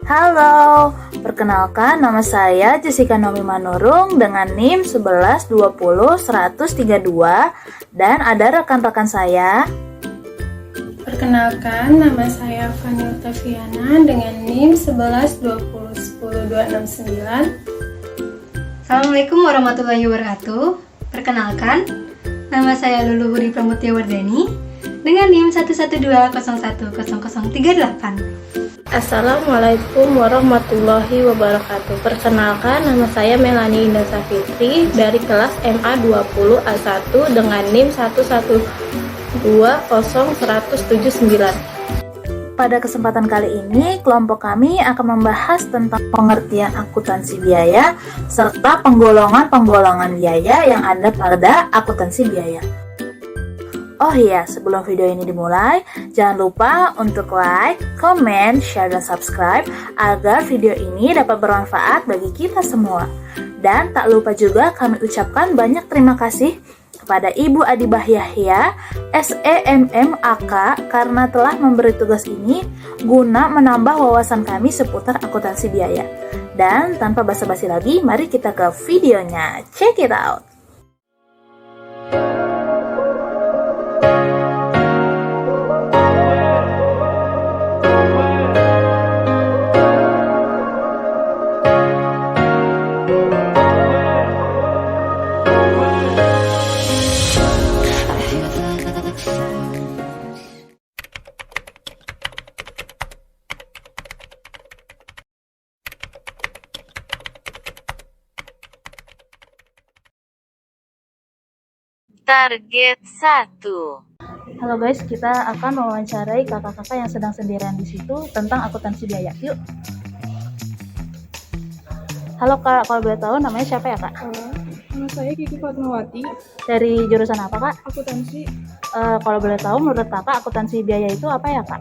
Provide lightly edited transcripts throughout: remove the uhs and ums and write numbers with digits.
Halo, perkenalkan nama saya Jessica Nomi Manurung dengan NIM 1120100132 dan ada rekan-rekan saya. Perkenalkan, nama saya Fani Utafiana dengan NIM 1120100269. Assalamualaikum warahmatullahi wabarakatuh. Perkenalkan, nama saya Lulu Huri Pramutya Wardani dengan NIM 112010038. Assalamualaikum warahmatullahi wabarakatuh. Perkenalkan, nama saya Melani Indah Safitri dari kelas MA 20 A1 dengan NIM 1120079. Pada kesempatan kali ini, kelompok kami akan membahas tentang pengertian akuntansi biaya serta penggolongan-penggolongan biaya yang ada pada akuntansi biaya. Oh iya, sebelum video ini dimulai, jangan lupa untuk like, comment, share, dan subscribe agar video ini dapat bermanfaat bagi kita semua. Dan tak lupa juga kami ucapkan banyak terima kasih kepada Ibu Adibah Yahya, SEMMAK karena telah memberi tugas ini guna menambah wawasan kami seputar akuntansi biaya. Dan tanpa basa-basi lagi, mari kita ke videonya. Check it out! Target 1. Halo guys, kita akan mewawancarai kakak-kakak yang sedang sendirian di situ tentang akuntansi biaya. Yuk. Halo Kak, kalau boleh tahu namanya siapa ya Kak? Nama saya Kiki Fatmawati, Dari jurusan apa Kak? akuntansi. Kalau boleh tahu menurut Kakak akuntansi biaya itu apa ya Kak?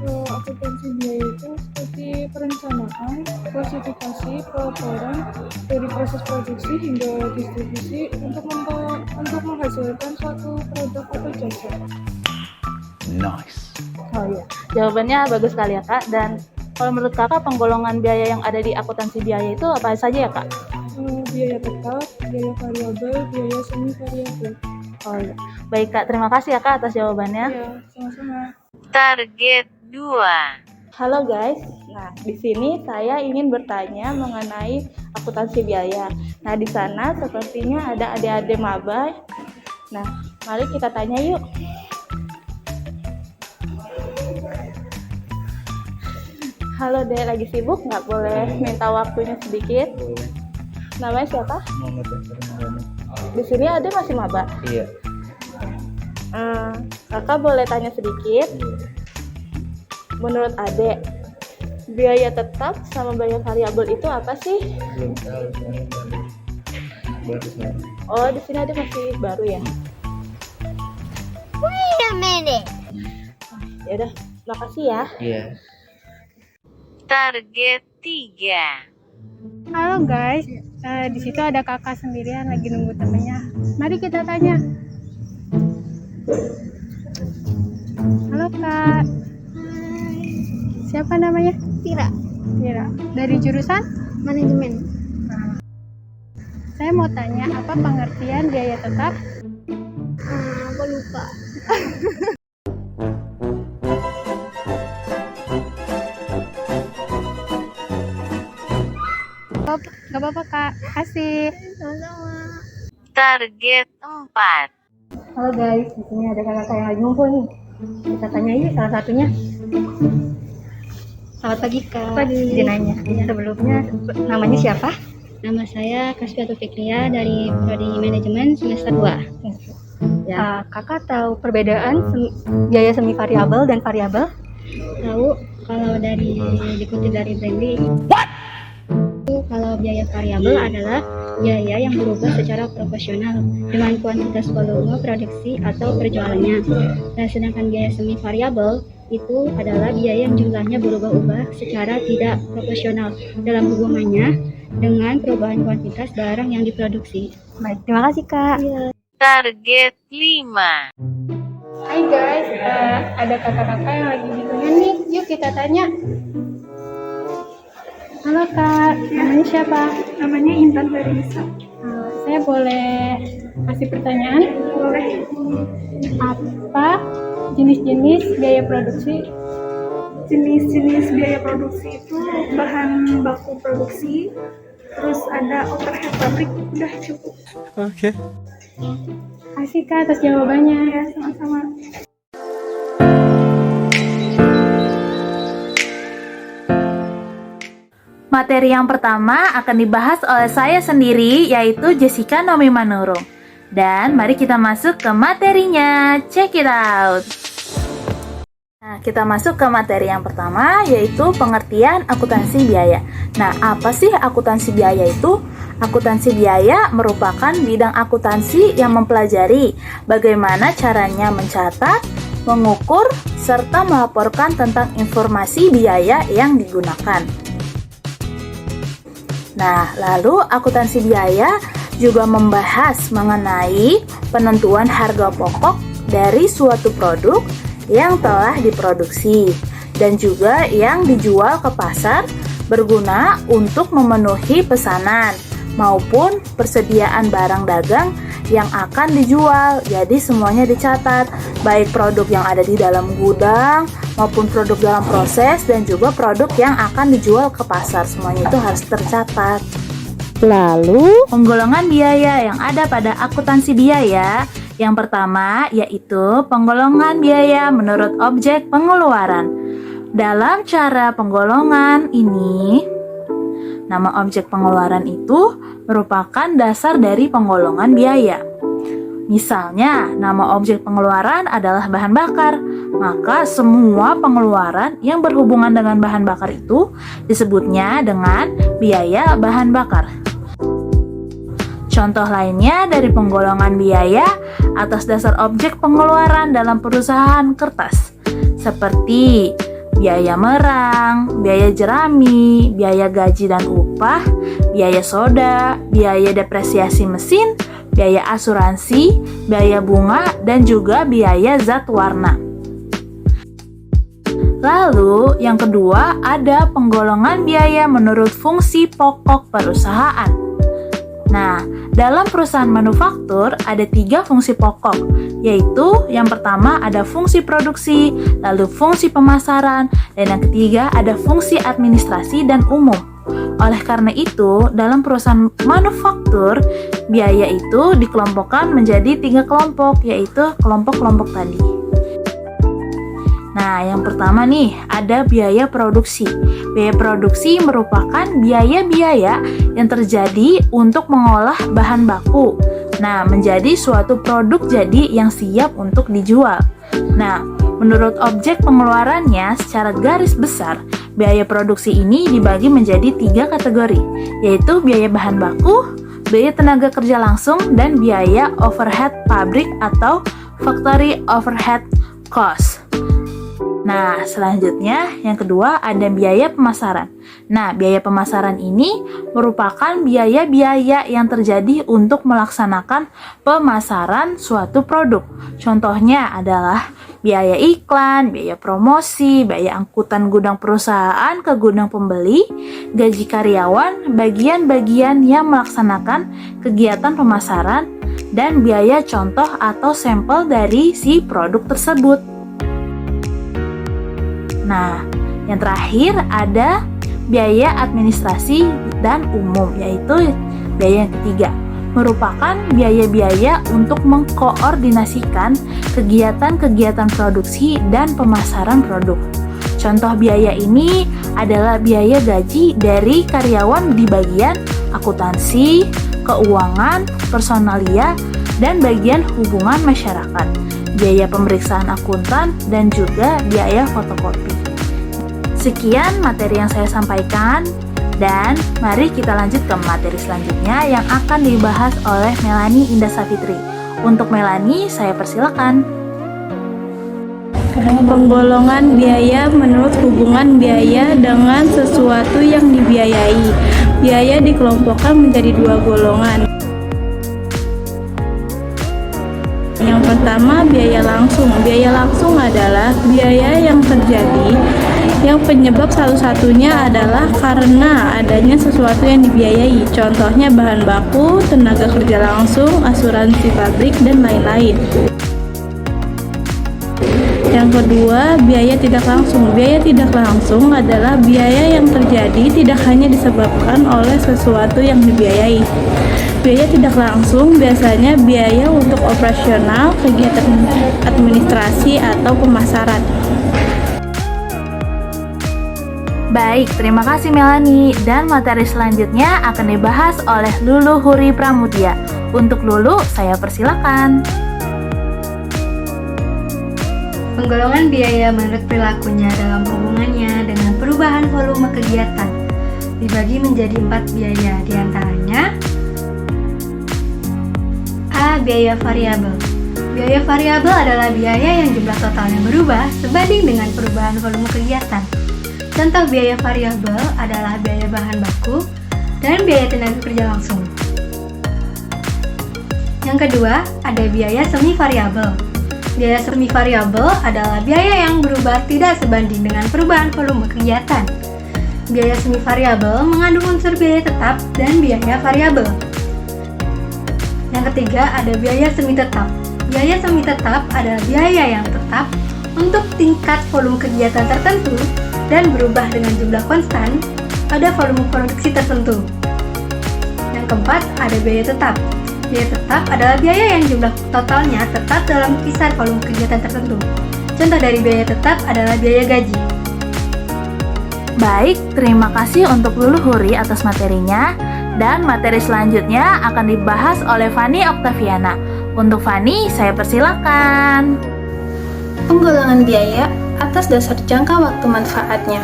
Akuntansi biaya itu seperti perencanaan, klasifikasi, pelaporan dari proses produksi hingga distribusi untuk menghasilkan suatu produk atau jasa. Nice. Oh iya, jawabannya bagus sekali ya Kak. Dan kalau menurut Kakak penggolongan biaya yang ada di akuntansi biaya itu apa saja ya Kak? Biaya tetap, biaya variabel, biaya semi variabel. Oh iya, baik Kak, terima kasih ya Kak atas jawabannya. Ya, sama-sama. Target 2. Halo guys, nah di sini saya ingin bertanya mengenai akuntansi biaya. Nah di sana sepertinya ada adik-adik maba. Nah mari kita tanya yuk. Halo Dek, lagi sibuk nggak? Boleh minta waktunya sedikit? Namanya siapa? Muhammad Yasir Maulana. Di sini ada masih maba. Iya. Kakak boleh tanya sedikit? Menurut Adek, biaya tetap sama biaya variabel itu apa sih? Belum tahu soalnya baru banget. Oh, di sini ada masih baru ya? Wait a minute. Ya udah, makasih ya. Iya. Target 3. Halo guys, di situ ada kakak sendirian lagi nunggu temennya. Mari kita tanya. Halo kak, siapa namanya? Tira, Mira. Dari jurusan? manajemen. Saya mau tanya apa pengertian biaya tetap? Aku lupa. Gak apa-apa kak, kasih. Sama-sama. Target 4. Halo guys, di sini ada kakak yang lagi ngumpul nih. Kita tanya yuk salah satunya. Selamat pagi Kak. Pagi. Izin nanya. Sebelumnya namanya siapa? Nama saya Kasfiatul Fikriya dari Prodi Manajemen semester 2. Ya, kakak tahu perbedaan biaya semi variabel dan variabel? Tahu kalau dikutip dari Brandly, kalau biaya variabel adalah biaya yang berubah secara proporsional dengan kuantitas volume produksi atau perjualannya. Dan sedangkan biaya semi variabel itu adalah biaya yang jumlahnya berubah-ubah secara tidak proporsional dalam hubungannya dengan perubahan kuantitas barang yang diproduksi. Baik, terima kasih Kak. Target 5. Hai guys, ada kakak-kakak yang lagi bimbingan nih. Yuk kita tanya. Halo Kak, namanya siapa? Namanya Intan Farisa. Saya boleh kasih pertanyaan? Boleh. Apa jenis-jenis biaya produksi? Jenis-jenis biaya produksi itu bahan baku produksi, terus ada overhead pabrik, udah cukup. Kasih Kak atas jawabannya. Ya, sama-sama. Materi yang pertama akan dibahas oleh saya sendiri, yaitu Jessica Nomi Manurung. Dan mari kita masuk ke materinya. Check it out. Nah, kita masuk ke materi yang pertama, yaitu pengertian akuntansi biaya. Nah, apa sih akuntansi biaya itu? Akuntansi biaya merupakan bidang akuntansi yang mempelajari bagaimana caranya mencatat, mengukur, serta melaporkan tentang informasi biaya yang digunakan. Nah, lalu akuntansi biaya juga membahas mengenai penentuan harga pokok dari suatu produk yang telah diproduksi dan juga yang dijual ke pasar berguna untuk memenuhi pesanan maupun persediaan barang dagang yang akan dijual. Jadi semuanya dicatat, baik produk yang ada di dalam gudang maupun produk dalam proses dan juga produk yang akan dijual ke pasar. Semuanya itu harus tercatat. Lalu, penggolongan biaya yang ada pada akuntansi biaya yang pertama yaitu penggolongan biaya menurut objek pengeluaran. Dalam cara penggolongan ini, nama objek pengeluaran itu merupakan dasar dari penggolongan biaya. Misalnya, nama objek pengeluaran adalah bahan bakar, maka semua pengeluaran yang berhubungan dengan bahan bakar itu disebutnya dengan biaya bahan bakar. Contoh lainnya dari penggolongan biaya atas dasar objek pengeluaran dalam perusahaan kertas, seperti biaya merang, biaya jerami, biaya gaji dan upah, biaya soda, biaya depresiasi mesin, biaya asuransi, biaya bunga, dan juga biaya zat warna. Lalu, yang kedua ada penggolongan biaya menurut fungsi pokok perusahaan. Nah, dalam perusahaan manufaktur ada 3 fungsi pokok, yaitu yang pertama ada fungsi produksi, lalu fungsi pemasaran, dan yang ketiga ada fungsi administrasi dan umum. Oleh karena itu, dalam perusahaan manufaktur, biaya itu dikelompokkan menjadi 3 kelompok, yaitu kelompok-kelompok tadi. Nah, yang pertama nih, ada biaya produksi. Biaya produksi merupakan biaya-biaya yang terjadi untuk mengolah bahan baku. Nah, menjadi suatu produk jadi yang siap untuk dijual. Nah, menurut objek pengeluarannya secara garis besar, biaya produksi ini dibagi menjadi 3 kategori, yaitu biaya bahan baku, biaya tenaga kerja langsung, dan biaya overhead pabrik atau factory overhead cost. Nah, selanjutnya yang kedua ada biaya pemasaran. Nah, biaya pemasaran ini merupakan biaya-biaya yang terjadi untuk melaksanakan pemasaran suatu produk. Contohnya adalah biaya iklan, biaya promosi, biaya angkutan gudang perusahaan ke gudang pembeli, gaji karyawan, bagian-bagian yang melaksanakan kegiatan pemasaran, dan biaya contoh atau sampel dari si produk tersebut. Nah, yang terakhir ada biaya administrasi dan umum, yaitu biaya yang ketiga, merupakan biaya-biaya untuk mengkoordinasikan kegiatan-kegiatan produksi dan pemasaran produk. Contoh biaya ini adalah biaya gaji dari karyawan di bagian akuntansi, keuangan, personalia, dan bagian hubungan masyarakat, biaya pemeriksaan akuntan, dan juga biaya fotokopi. Sekian materi yang saya sampaikan, dan mari kita lanjut ke materi selanjutnya yang akan dibahas oleh Melanie Indah Safitri. Untuk Melanie, saya persilakan. Penggolongan biaya menurut hubungan biaya dengan sesuatu yang dibiayai. Biaya dikelompokkan menjadi 2 golongan. Yang pertama, biaya langsung. Biaya langsung adalah biaya yang terjadi yang penyebab salah satunya adalah karena adanya sesuatu yang dibiayai, contohnya bahan baku, tenaga kerja langsung, asuransi pabrik, dan lain-lain. Yang kedua, biaya tidak langsung. Biaya tidak langsung adalah biaya yang terjadi tidak hanya disebabkan oleh sesuatu yang dibiayai. Biaya tidak langsung biasanya biaya untuk operasional, kegiatan administrasi, atau pemasaran. Baik, terima kasih Melanie. Dan materi selanjutnya akan dibahas oleh Lulu Huri Pramudia. Untuk Lulu, saya persilakan. Penggolongan biaya menurut perilakunya dalam hubungannya dengan perubahan volume kegiatan dibagi menjadi 4 biaya, diantaranya A. Biaya variabel. Biaya variabel adalah biaya yang jumlah totalnya berubah sebanding dengan perubahan volume kegiatan. Contoh biaya variabel adalah biaya bahan baku dan biaya tenaga kerja langsung. Yang kedua, ada biaya semi variabel. Biaya semi variabel adalah biaya yang berubah tidak sebanding dengan perubahan volume kegiatan. Biaya semi variabel mengandung unsur biaya tetap dan biaya variabel. Yang ketiga, ada biaya semi tetap. Biaya semi tetap adalah biaya yang tetap untuk tingkat volume kegiatan tertentu dan berubah dengan jumlah konstan pada volume produksi tertentu. Yang keempat, ada biaya tetap. Biaya tetap adalah biaya yang jumlah totalnya tetap dalam kisaran volume kegiatan tertentu. Contoh dari biaya tetap adalah biaya gaji. Baik, terima kasih untuk Lulu Huri atas materinya. Dan materi selanjutnya akan dibahas oleh Fani Oktaviana. Untuk Fani, saya persilakan. Penggolongan biaya atas dasar jangka waktu manfaatnya.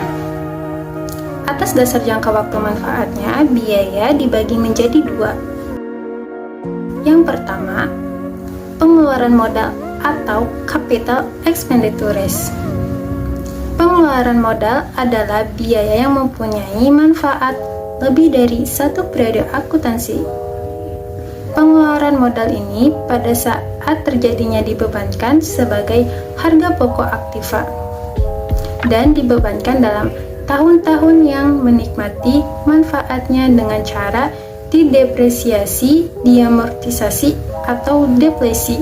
Atas dasar jangka waktu manfaatnya, biaya dibagi menjadi 2. Yang pertama, pengeluaran modal atau capital expenditures. Pengeluaran modal adalah biaya yang mempunyai manfaat lebih dari satu periode akuntansi. Pengeluaran modal ini pada saat terjadinya dibebankan sebagai harga pokok aktiva dan dibebankan dalam tahun-tahun yang menikmati manfaatnya dengan cara didepresiasi, diamortisasi, atau deflasi.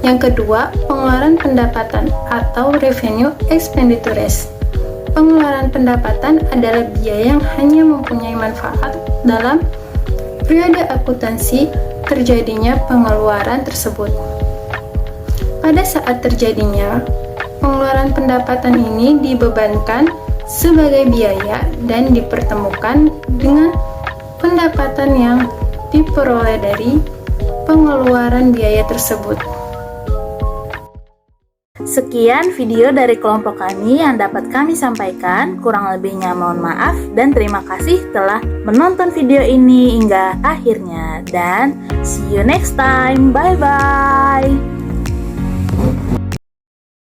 Yang kedua, pengeluaran pendapatan atau revenue expenditures. Pengeluaran pendapatan adalah biaya yang hanya mempunyai manfaat dalam periode akuntansi terjadinya pengeluaran tersebut. Pada saat terjadinya pengeluaran pendapatan ini dibebankan sebagai biaya dan dipertemukan dengan pendapatan yang diperoleh dari pengeluaran biaya tersebut. Sekian video dari kelompok kami yang dapat kami sampaikan. Kurang lebihnya mohon maaf dan terima kasih telah menonton video ini hingga akhirnya. Dan see you next time. Bye-bye.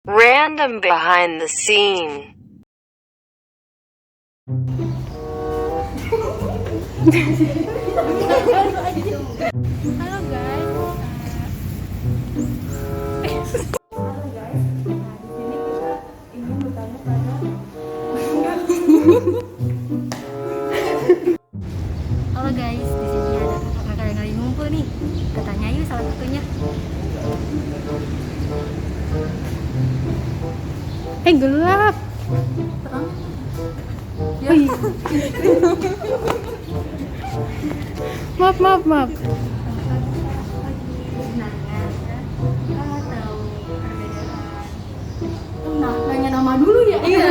Random behind the scene. Halo guys. Halo guys, di sini ada kakak-kakak yang lagi ngumpul nih. Katanya yuk salah satunya. Gelap. Terang. Oh, iya. Maaf. Nanya nama dulu ya. Iya.